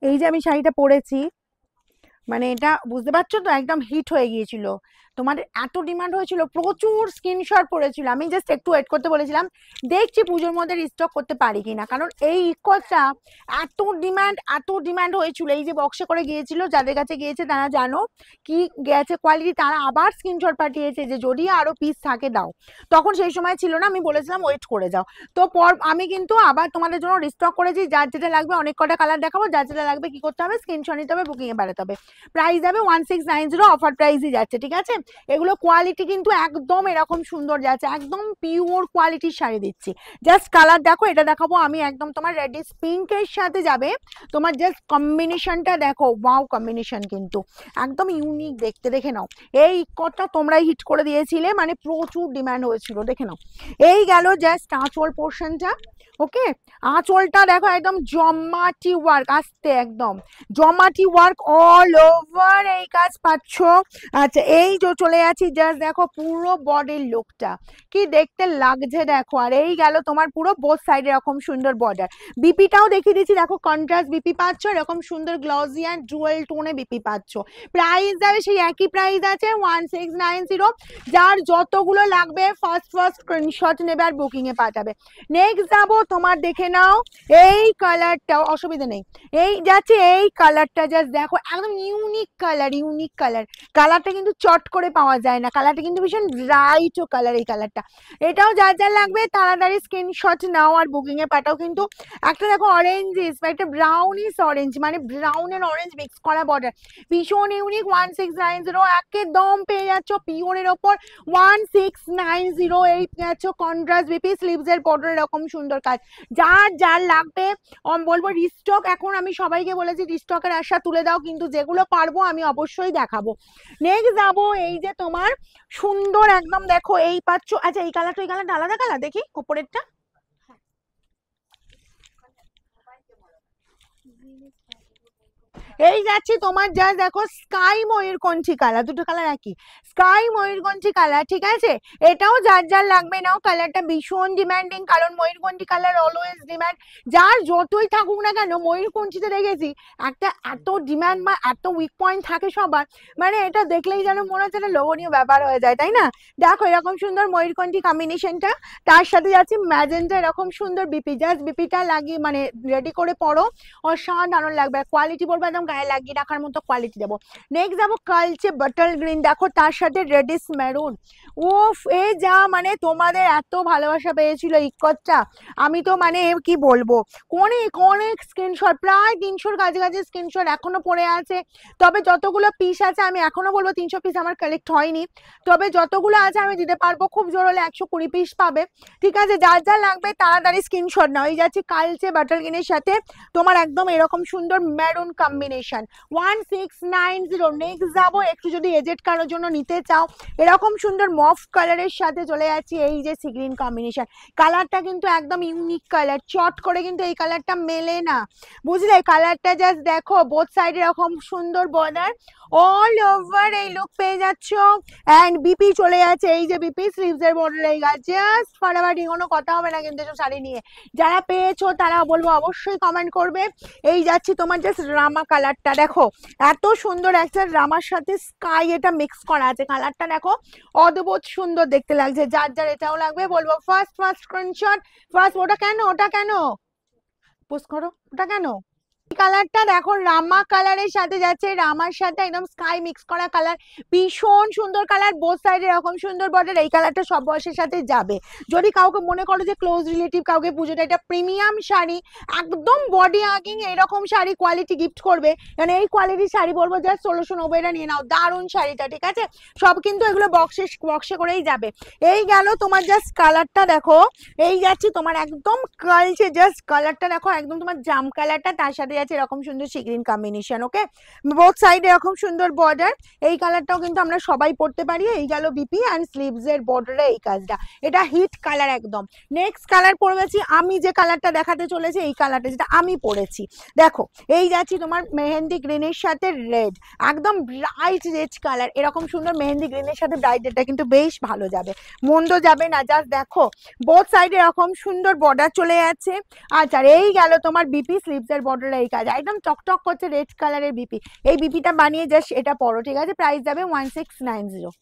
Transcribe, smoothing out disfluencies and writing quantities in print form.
এই যে আমি শাড়িটা পরেছি, মানে এটা বুঝতে পারছো তো, একদম হিট হয়ে গিয়েছিল। তোমাদের এত ডিমান্ড হয়েছিল, প্রচুর স্ক্রিনশট পড়েছিল। আমি জাস্ট একটু ওয়েট করতে বলেছিলাম, দেখছি পুজোর মধ্যে রিস্টক করতে পারি কিনা, কারণ এই ইকোটা এত ডিমান্ড হয়েছিল। এই যে বক্সে করে গিয়েছিল, যাদের কাছে গিয়েছে তারা জানো কি গেছে কোয়ালিটি, তারা আবার স্ক্রিনশট পাঠিয়েছে যে যদি আরো পিস থাকে দাও। তখন সেই সময় ছিল না, আমি বলেছিলাম ওয়েট করে যাও। তো পর আমি কিন্তু আবার তোমাদের জন্য রিস্টক করেছি। যার যেটা লাগবে, অনেক কটা কালার দেখাবো, যার যেটা লাগবে কি করতে হবে, স্ক্রিনশট নিতে হবে, বুকিং এ পাঠাতে হবে। প্রাইস যাবে 1690, অফার প্রাইসই যাচ্ছে, ঠিক আছে। এগুলো কোয়ালিটি কিন্তু একদম এরকম সুন্দর যাচ্ছে, একদম পিওর কোয়ালিটির শাড়ি দিচ্ছি। জাস্ট কালার দেখো, এটা দেখাবো আমি একদম তোমার রেডিশ পিঙ্কের সাথে যাবে। তোমার জাস্ট কম্বিনেশনটা দেখো, ওয়াও কম্বিনেশন, কিন্তু একদম ইউনিক দেখতে। দেখে নাও, এই কটা তোমরাই হিট করে দিয়েছিলে, মানে প্রচুর ডিমান্ড হয়েছিল। দেখে নাও, এই গেল জাস্ট আঁচল পোর্শনটা। ওকে, আঁচলটা দেখো একদম জমাটি ওয়ার্ক, আসতে একদম জমাটি ওয়ার্ক অল ওভার এই কাজ পাচ্ছ। আচ্ছা, এই যে চলে যাচ্ছি, জাস্ট দেখো পুরো বডির লুকটা কি দেখতে লাগছে দেখো। আর এই গেল তোমার পুরো বোথ সাইড এরকম সুন্দর বর্ডার। বিপিটাও দেখিয়ে দিচ্ছি, দেখো কন্ট্রাস্ট বিপি পাচ্ছ, এরকম সুন্দর গ্লসি অ্যান্ড ডুয়েল টোনে বিপি পাচ্ছ। প্রাইস যাবে সেই একই প্রাইস আছে 1690। যার যতগুলো লাগবে ফার্স্ট স্ক্রিনশট নেবে আর বুকিং এ পাঠাবে। নেক্সট যাবো তোমার, দেখে নাও এই কালারটা, অসুবিধা নেই। এই যাচ্ছে এই কালারটা, জাস্ট দেখো একদম ইউনিক কালার। কালারটা কিন্তু চট করে পাওয়া যায় না, কালারটা কিন্তু ভীষণ ব্রাইট ও কালার এই কালারটা। এটাও যার যার লাগবে তাড়াতাড়ি স্ক্রিনশট নাও আর বুকিং এ পাঠাও। কিন্তু একটা দেখো অরেঞ্জিস, একটা ব্রাউনিস অরেঞ্জ, মানে ব্রাউন এন্ড অরেঞ্জ মিক্স করা বর্ডার, ভীষণ ইউনিক। 1690 একদম পেয়ে যাচ্ছ পিওরের ওপর 1690। এই যাচ্ছ কন্ট্রাস্ট বিপি, স্লিভস এর বর্ডার এরকম সুন্দর কাজ। যার যার লাগবে বলবো রিস্টক। এখন আমি সবাইকে বলেছি রিস্টকের আশা তুলে দাও, কিন্তু যেগুলো পারবো আমি অবশ্যই দেখাবো। নেক্সট যাবো, এই যে তোমার সুন্দর একদম দেখো এই পাচ্ছ। আচ্ছা, এই কালারটা ওই কালারটা আলাদা কালার, দেখি উপরেরটা। এই যাচ্ছি তোমার, যা দেখো স্কাই ময়ূরকণ্ঠী কালার, দুটো কালার একই, স্কাই ময়ূরকণ্ঠী কালার, ঠিক আছে। এটাও যার যার লাগবে নাও, কালারটা ভীষণ ডিমান্ডিং, কারণ ময়ূরকণ্ঠী কালার অলওয়েজ ডিমান্ড। যার যতই থাকুক না কেন, ময়ূরকণ্ঠীতে দেখেছি একটা এত ডিমান্ড বা এত উইক পয়েন্ট থাকে সবার, মানে এটা দেখলেই যেন মনে হচ্ছে একটা লোভনীয় ব্যাপার হয়ে যায়, তাই না। দেখো এরকম সুন্দর ময়ূরকণ্ঠী কম্বিনেশনটা, তার সাথে যাচ্ছি ম্যাজেন্টা এরকম সুন্দর বিপি। জাস্ট বিপিটা লাগিয়ে মানে রেডি করে পড়ো, অসাধারণ লাগবে। কোয়ালিটি বলবো একদম গায়ে লাগিয়ে রাখার মতো কোয়ালিটি দেবো। নেক্সট যাবো কালচে বাটার গ্রিন, দেখো তার সাথে রেডিশ মেরুন। উফ, এ যা মানে তোমাদের এত ভালোবাসা পেয়েছিল ইকটটা, আমি তো মানে কি বলবো, অনেক অনেক স্ক্রিনশট, প্রায় 300-র কাছাকাছি স্ক্রিনশট এখনো পড়ে আছে। তবে যতগুলো পিস আছে, আমি এখনো বলবো 300 পিস আমার কালেক্ট হয়নি, তবে যতগুলো আছে আমি দিতে পারবো। খুব জোর হলে 120 পিস পাবে, ঠিক আছে। যার যা লাগবে তাড়াতাড়ি স্ক্রিনশট নাও। এই যাচ্ছি কালচে বাটার গ্রিনের সাথে তোমার একদম এরকম সুন্দর মেরুন কম্বিনেশন, 1690। নেক্সট যাবো, একটু যদি এজেড কারোর জন্য নিতে চাও, এরকম সুন্দর মফ কালারের সাথে চলে যাচ্ছি এই যে সি গ্রিন কম্বিনেশন। কালারটা কিন্তু একদম ইউনিক কালার, চট করে কিন্তু এই কালারটা মেলে না, বুঝলে। কালারটা জাস্ট দেখো, বোথ সাইড এরকম সুন্দর বর্ডার, অল ওভার এই লুক পেয়ে যাচ্ছ। এন্ড বিপি চলে যাচ্ছে, এই যে বিপি স্লিভস এর বর্ডার এই গাছ, জাস্ট ফাটাফাটি, কোনো কথা হবে না কিন্তু এসব শাড়ি নিয়ে। যারা পেয়েছো তারা বলবো অবশ্যই কমেন্ট করবে। এই যাচ্ছি তোমার জাস্ট রামা কালারটা, দেখো এত সুন্দর একটা রামার সাথে স্কাই এটা মিক্স করা আছে, কালারটা দেখো অদ্ভুত সুন্দর দেখতে লাগছে। যার যার এটাও লাগবে বলবো ফার্স্ট স্ক্রিনশট ফার্স্ট। ওটা কেন পোস্ট করো, ওটা কেন। কালারটা দেখো রামা কালারের সাথে যাচ্ছে, রামার সাথে একদম স্কাই মিক্স করা কালার, ভীষণ সুন্দর কালার। বোথ সাইডে এরকম সুন্দর বর্ডার, এই কালারটা সব বয়সের সাথে যাবে। যদি কাউকে মনে করো যে ক্লোজ রিলেটিভ কাউকে পুজোটা এটা প্রিমিয়াম শাড়ি, একদম বডি আগিং এরকম শাড়ি কোয়ালিটি গিফট করবে, মানে এই কোয়ালিটির শাড়ি বলবো জাস্ট 1690 নিয়ে নাও, দারুণ শাড়িটা, ঠিক আছে। সব কিন্তু এগুলো বক্সে করেই যাবে। এই গেল তোমার জাস্ট কালারটা দেখো, এই যাচ্ছি তোমার একদম কালচে, জাস্ট কালারটা দেখো একদম তোমার জাম কালারটা, তার সাথে যাচ্ছে এরকম সুন্দর সি গ্রিন কম্বিনেশন। ওকে, বোথ সাইডে এরকম সুন্দর বর্ডার, এই কালারটাও কিন্তু আমরা সবাই পড়তে পারি। এই গেল বিপি অ্যান্ড স্লিভস এর বর্ডারে এই কাজটা, এটা হিট কালার একদম। নেক্সট কালার পড়েছি আমি, যে কালারটা দেখাতে চলেছে এই কালারটা যেটা আমি পড়েছি, দেখো এই যাচ্ছি তোমার মেহেন্দি গ্রিনের সাথে রেড, একদম ব্রাইট রেড কালার, এরকম সুন্দর মেহেন্দি গ্রিনের সাথে ব্রাইট রেডটা কিন্তু বেশ ভালো যাবে, মন্দ যাবে না। জাস্ট দেখো বোথ সাইডে এরকম সুন্দর বর্ডার চলে যাচ্ছে। আচ্ছা, এই গেল তোমার বিপি স্লিভস এর বর্ডার এই আছে, একদম টকটক করছে রেড কালারের বিপি। এই বিপিটা বানিয়ে জাস্ট এটা পরো, ঠিক আছে? প্রাইস যাবে 1690।